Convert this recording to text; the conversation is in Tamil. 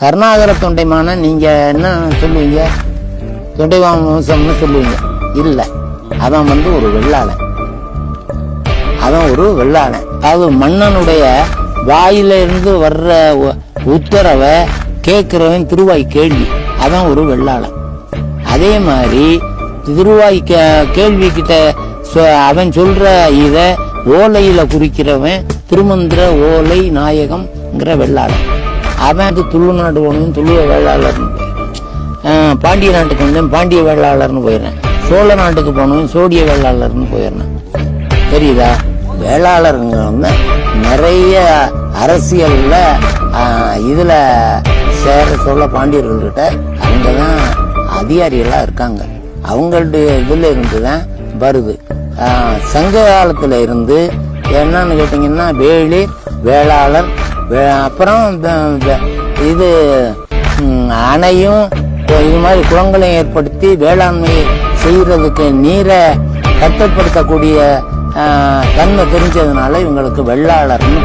கருணாகர தொண்டைமான நீங்க என்ன சொல்லுவீங்க? தொண்டைமான் வம்சம்னு சொல்லுவீங்க. இல்ல, அவன் ஒரு வெள்ளாளன். அவன் ஒரு வெள்ளாளன். அதாவது மன்னனுடைய வாயில இருந்து வர்ற உத்தரவை கேட்கிறவன் திருவாய் கேள்வி. அவன் ஒரு வெள்ளாளன். அதே மாதிரி திருவாய் கேள்வி கிட்ட அவன் சொல்ற இத ஓலையில குறிக்கிறவன் திருமந்திர ஓலை நாயகம்ங்கிற வெள்ளாளன். அவன் துள்ளு நாடு போனவன் துளுவ வேளாளர்னு போயிடுறான். பாண்டிய நாட்டுக்கு வந்தேன் பாண்டிய வேளாளர்னு போயிடுறேன். சோழ நாட்டுக்கு போனவன் சோடிய வேளாளர்னு போயிடுறேன். தெரியுதா? வேளாளருங்க நிறைய அரசியல்ல இதுல சேர சோழ பாண்டியர்கள்கிட்ட அவங்கதான் அதிகாரிகளா இருக்காங்க. அவங்களுடைய இதுல இருந்துதான் வருது. சங்க காலத்துல இருந்து என்னன்னு கேட்டீங்கன்னா வேலி, வேளாளர், அப்புறம் இது அணையும் இது மாதிரி குளங்களையும் ஏற்படுத்தி வேளாண்மை செய்யறதுக்கு நீரை கட்டுப்படுத்தக்கூடிய தன்மை தெரிஞ்சதுனால இவங்களுக்கு வெள்ளாளர்னு